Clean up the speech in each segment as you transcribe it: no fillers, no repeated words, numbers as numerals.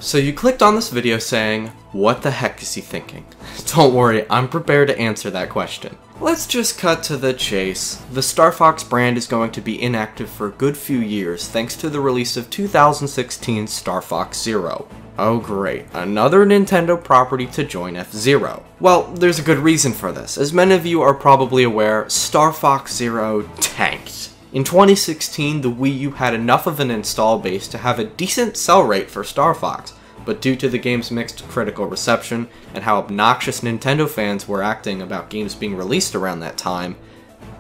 So you clicked on this video saying, what the heck is he thinking? Don't worry, I'm prepared to answer that question. Let's just cut to the chase. The Starfox brand is going to be inactive for a good few years thanks to the release of 2016's Star Fox Zero. Oh great, another Nintendo property to join F-Zero. Well, there's a good reason for this. As many of you are probably aware, Star Fox Zero tanked. In 2016, the Wii U had enough of an install base to have a decent sell rate for Star Fox, but due to the game's mixed critical reception and how obnoxious Nintendo fans were acting about games being released around that time,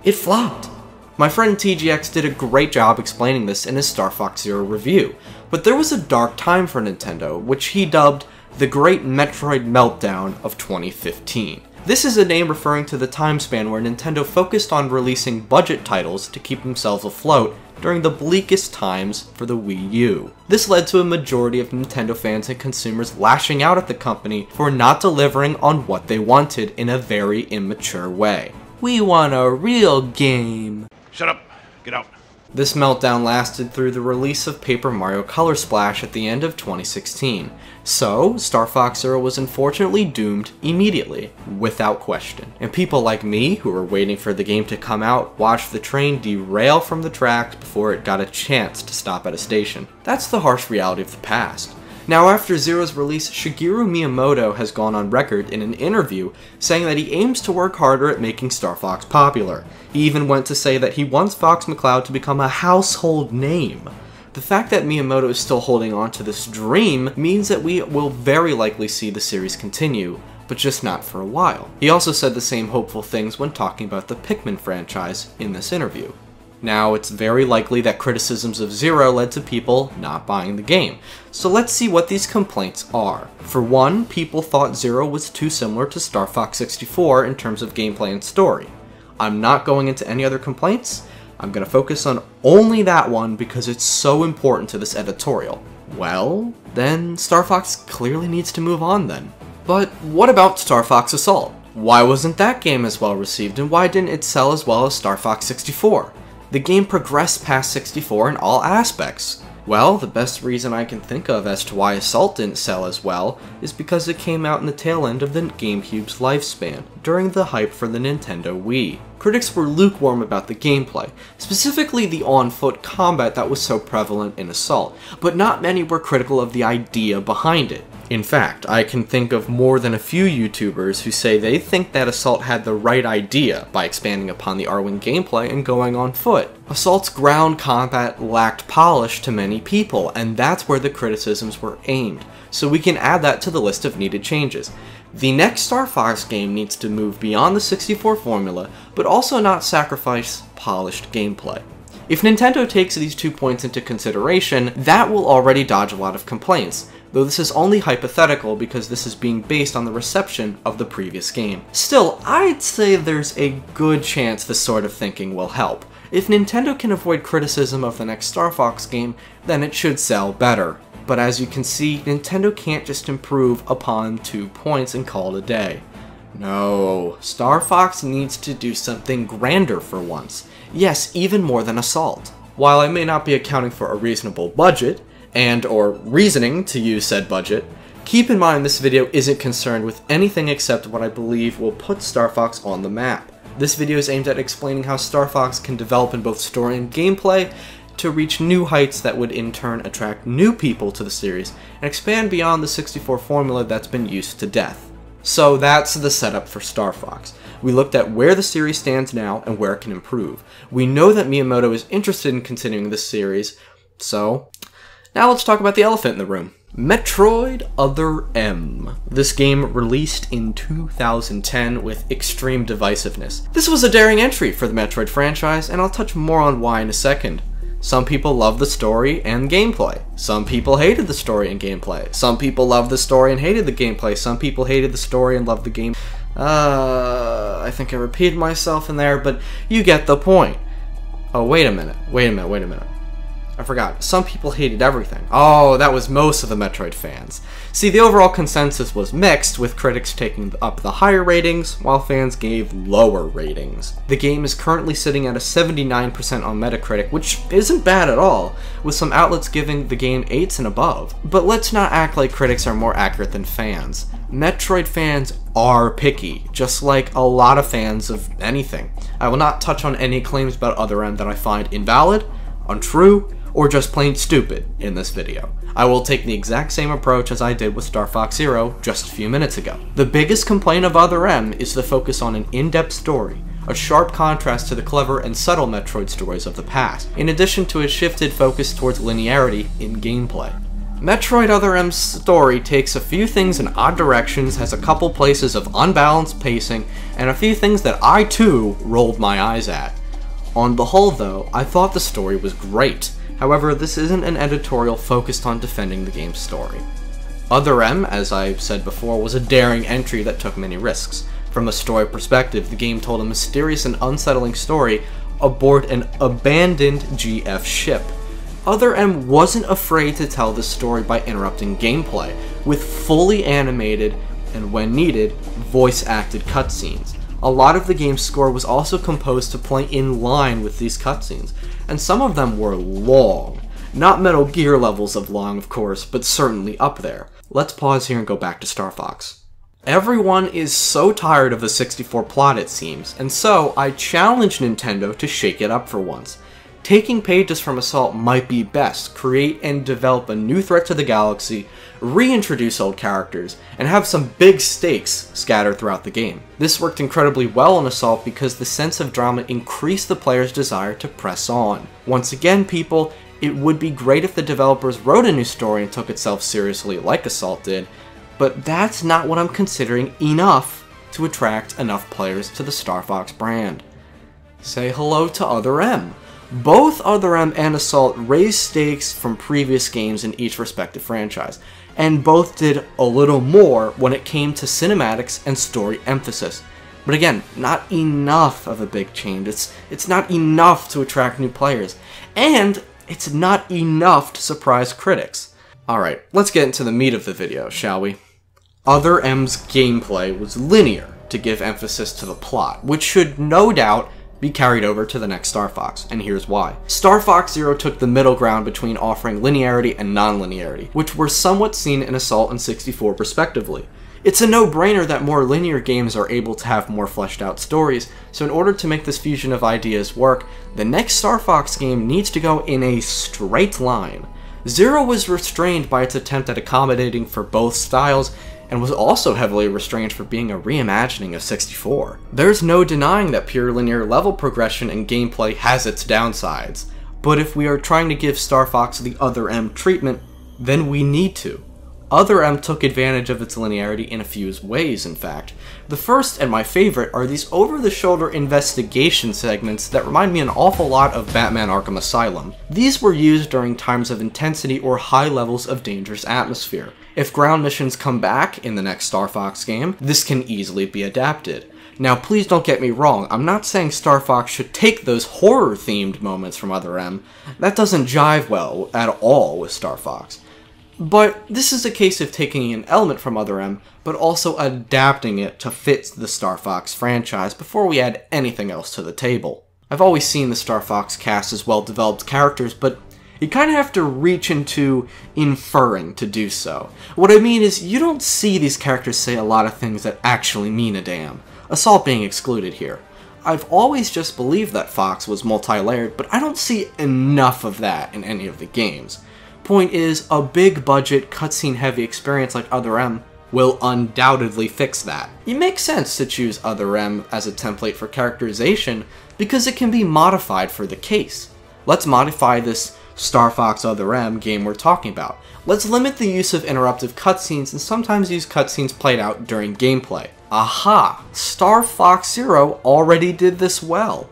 it flopped. My friend TGX did a great job explaining this in his Star Fox Zero review, but there was a dark time for Nintendo, which he dubbed the Great Metroid Meltdown of 2015. This is a name referring to the time span where Nintendo focused on releasing budget titles to keep themselves afloat during the bleakest times for the Wii U. This led to a majority of Nintendo fans and consumers lashing out at the company for not delivering on what they wanted in a very immature way. We want a real game. Shut up. Get out. This meltdown lasted through the release of Paper Mario Color Splash at the end of 2016. So, Star Fox Zero was unfortunately doomed immediately, without question. And people like me, who were waiting for the game to come out, watched the train derail from the tracks before it got a chance to stop at a station. That's the harsh reality of the past. Now, after Zero's release, Shigeru Miyamoto has gone on record in an interview saying that he aims to work harder at making Star Fox popular. He even went to say that he wants Fox McCloud to become a household name. The fact that Miyamoto is still holding on to this dream means that we will very likely see the series continue, but just not for a while. He also said the same hopeful things when talking about the Pikmin franchise in this interview. Now, it's very likely that criticisms of Zero led to people not buying the game, so let's see what these complaints are. For one, people thought Zero was too similar to Star Fox 64 in terms of gameplay and story. I'm not going into any other complaints. I'm going to focus on only that one because it's so important to this editorial. Well, then Star Fox clearly needs to move on then. But what about Starfox Assault? Why wasn't that game as well received, and why didn't it sell as well as Star Fox 64? The game progressed past 64 in all aspects. Well, the best reason I can think of as to why Assault didn't sell as well is because it came out in the tail end of the GameCube's lifespan, during the hype for the Nintendo Wii. Critics were lukewarm about the gameplay, specifically the on-foot combat that was so prevalent in Assault, but not many were critical of the idea behind it. In fact, I can think of more than a few YouTubers who say they think that Assault had the right idea by expanding upon the Arwen gameplay and going on foot. Assault's ground combat lacked polish to many people, and that's where the criticisms were aimed, so we can add that to the list of needed changes. The next Star Fox game needs to move beyond the 64 formula, but also not sacrifice polished gameplay. If Nintendo takes these 2 points into consideration, that will already dodge a lot of complaints, though this is only hypothetical because this is being based on the reception of the previous game. Still, I'd say there's a good chance this sort of thinking will help. If Nintendo can avoid criticism of the next Star Fox game, then it should sell better. But as you can see, Nintendo can't just improve upon 2 points and call it a day. No, Star Fox needs to do something grander for once. Yes, even more than Assault. While I may not be accounting for a reasonable budget, or reasoning to use said budget, keep in mind this video isn't concerned with anything except what I believe will put Star Fox on the map. This video is aimed at explaining how Star Fox can develop in both story and gameplay to reach new heights that would in turn attract new people to the series and expand beyond the 64 formula that's been used to death. So that's the setup for Star Fox. We looked at where the series stands now and where it can improve. We know that Miyamoto is interested in continuing this series, so now let's talk about the elephant in the room. Metroid Other M. This game released in 2010 with extreme divisiveness. This was a daring entry for the Metroid franchise, and I'll touch more on why in a second. Some people loved the story and gameplay. Some people hated the story and gameplay. Some people loved the story and hated the gameplay. Some people hated the story and loved the game. I think I repeated myself in there, but you get the point. Oh, wait a minute. I forgot, some people hated everything. Oh, that was most of the Metroid fans. See, the overall consensus was mixed, with critics taking up the higher ratings, while fans gave lower ratings. The game is currently sitting at a 79% on Metacritic, which isn't bad at all, with some outlets giving the game 8s and above. But let's not act like critics are more accurate than fans. Metroid fans are picky, just like a lot of fans of anything. I will not touch on any claims about Other M that I find invalid, untrue, or just plain stupid in this video. I will take the exact same approach as I did with Starfox Zero just a few minutes ago. The biggest complaint of Other M is the focus on an in-depth story, a sharp contrast to the clever and subtle Metroid stories of the past, in addition to a shifted focus towards linearity in gameplay. Metroid Other M's story takes a few things in odd directions, has a couple places of unbalanced pacing, and a few things that I too rolled my eyes at. On the whole though, I thought the story was great. However, this isn't an editorial focused on defending the game's story. Other M, as I said before, was a daring entry that took many risks. From a story perspective, the game told a mysterious and unsettling story aboard an abandoned GF ship. Other M wasn't afraid to tell this story by interrupting gameplay, with fully animated, and when needed, voice-acted cutscenes. A lot of the game's score was also composed to play in line with these cutscenes, and some of them were long. Not Metal Gear levels of long, of course, but certainly up there. Let's pause here and go back to Starfox. Everyone is so tired of the 64 plot, it seems, and so I challenged Nintendo to shake it up for once. Taking pages from Assault might be best, create and develop a new threat to the galaxy, reintroduce old characters, and have some big stakes scattered throughout the game. This worked incredibly well in Assault because the sense of drama increased the player's desire to press on. Once again, people, it would be great if the developers wrote a new story and took itself seriously like Assault did, but that's not what I'm considering enough to attract enough players to the Starfox brand. Say hello to Other M. Both Other M and Assault raised stakes from previous games in each respective franchise, and both did a little more when it came to cinematics and story emphasis. But again, not enough of a big change. It's not enough to attract new players, and it's not enough to surprise critics. Alright, let's get into the meat of the video, shall we? Other M's gameplay was linear to give emphasis to the plot, which should no doubt be carried over to the next Star Fox, and here's why. Starfox Zero took the middle ground between offering linearity and non-linearity, which were somewhat seen in Assault and 64 respectively. It's a no-brainer that more linear games are able to have more fleshed out stories, so in order to make this fusion of ideas work, the next Star Fox game needs to go in a straight line. Zero was restrained by its attempt at accommodating for both styles, and was also heavily restrained for being a reimagining of 64. There's no denying that pure linear level progression and gameplay has its downsides, but if we are trying to give Star Fox the Other M treatment, then we need to. Other M took advantage of its linearity in a few ways, in fact. The first, and my favorite, are these over-the-shoulder investigation segments that remind me an awful lot of Batman Arkham Asylum. These were used during times of intensity or high levels of dangerous atmosphere. If ground missions come back in the next Star Fox game, this can easily be adapted. Now please don't get me wrong, I'm not saying Star Fox should take those horror-themed moments from Other M. That doesn't jive well at all with Star Fox. But this is a case of taking an element from Other M, but also adapting it to fit the Star Fox franchise before we add anything else to the table. I've always seen the Star Fox cast as well-developed characters, but you kind of have to reach into inferring to do so. What I mean is, you don't see these characters say a lot of things that actually mean a damn. Assault being excluded here. I've always just believed that Fox was multi-layered, but I don't see enough of that in any of the games. Point is, a big budget, cutscene heavy experience like Other M will undoubtedly fix that. It makes sense to choose Other M as a template for characterization because it can be modified for the case. Let's modify this Star Fox Other M game we're talking about. Let's limit the use of interruptive cutscenes and sometimes use cutscenes played out during gameplay. Aha! Star Fox Zero already did this well.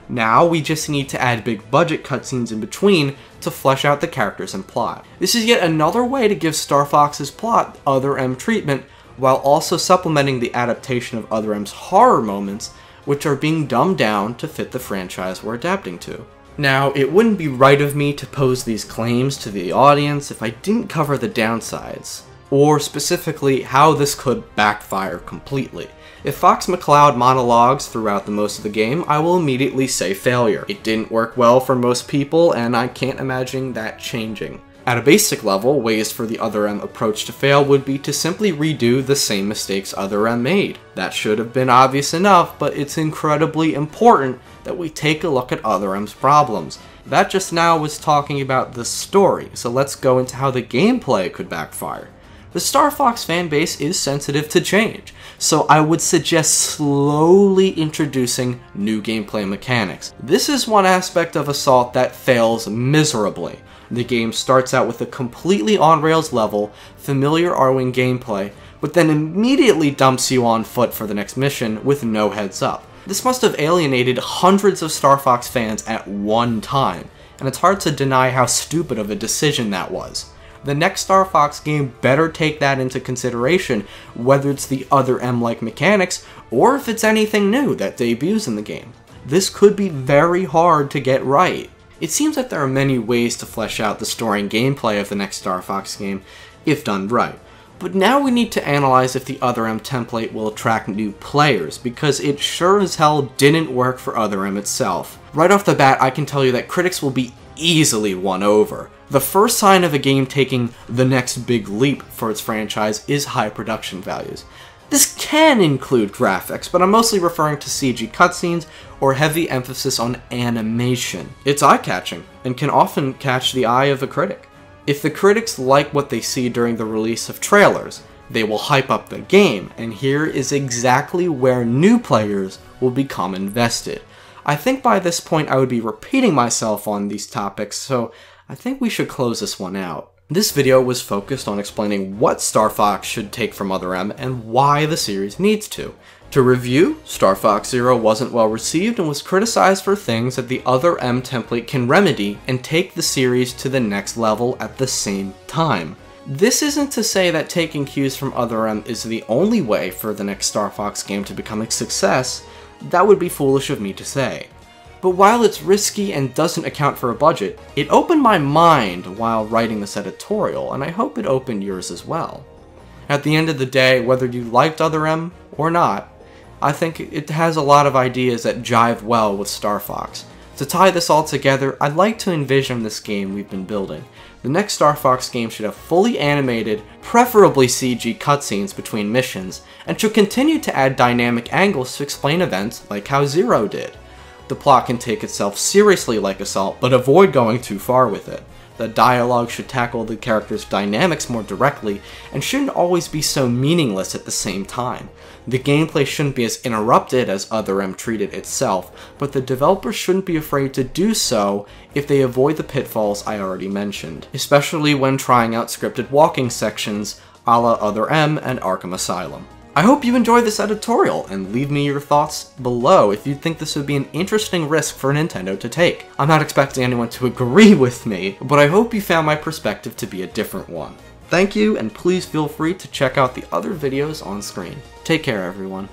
Now we just need to add big budget cutscenes in between to flesh out the characters and plot. This is yet another way to give Star Fox's plot Other M treatment while also supplementing the adaptation of Other M's horror moments, which are being dumbed down to fit the franchise we're adapting to. Now, it wouldn't be right of me to pose these claims to the audience if I didn't cover the downsides, or specifically how this could backfire completely. If Fox McCloud monologues throughout the most of the game, I will immediately say failure. It didn't work well for most people, and I can't imagine that changing. At a basic level, ways for the Other M approach to fail would be to simply redo the same mistakes Other M made. That should have been obvious enough, but it's incredibly important that we take a look at Other M's problems. That just now was talking about the story, so let's go into how the gameplay could backfire. The Starfox fanbase is sensitive to change, so I would suggest slowly introducing new gameplay mechanics. This is one aspect of Assault that fails miserably. The game starts out with a completely on-rails level, familiar Arwing gameplay, but then immediately dumps you on foot for the next mission with no heads up. This must have alienated hundreds of Starfox fans at one time, and it's hard to deny how stupid of a decision that was. The next Starfox game better take that into consideration, whether it's the Other M-like mechanics, or if it's anything new that debuts in the game. This could be very hard to get right. It seems that there are many ways to flesh out the story and gameplay of the next Starfox game, if done right. But now we need to analyze if the Other M template will attract new players, because it sure as hell didn't work for Other M itself. Right off the bat, I can tell you that critics will be easily won over. The first sign of a game taking the next big leap for its franchise is high production values. This can include graphics, but I'm mostly referring to CG cutscenes or heavy emphasis on animation. It's eye-catching, and can often catch the eye of a critic. If the critics like what they see during the release of trailers, they will hype up the game, and here is exactly where new players will become invested. I think by this point I would be repeating myself on these topics, so I think we should close this one out. This video was focused on explaining what Starfox should take from Other M and why the series needs to. To review, Star Fox Zero wasn't well received and was criticized for things that the Other M template can remedy and take the series to the next level at the same time. This isn't to say that taking cues from Other M is the only way for the next Star Fox game to become a success. That would be foolish of me to say. But while it's risky and doesn't account for a budget, it opened my mind while writing this editorial, and I hope it opened yours as well. At the end of the day, whether you liked Other M or not, I think it has a lot of ideas that jive well with Star Fox. To tie this all together, I'd like to envision this game we've been building. The next Star Fox game should have fully animated, preferably CG cutscenes between missions, and should continue to add dynamic angles to explain events like how Zero did. The plot can take itself seriously like Assault, but avoid going too far with it. The dialogue should tackle the characters' dynamics more directly, and shouldn't always be so meaningless at the same time. The gameplay shouldn't be as interrupted as Other M treated itself, but the developers shouldn't be afraid to do so if they avoid the pitfalls I already mentioned, especially when trying out scripted walking sections a la Other M and Arkham Asylum. I hope you enjoyed this editorial, and leave me your thoughts below if you think this would be an interesting risk for Nintendo to take. I'm not expecting anyone to agree with me, but I hope you found my perspective to be a different one. Thank you, and please feel free to check out the other videos on screen. Take care, everyone.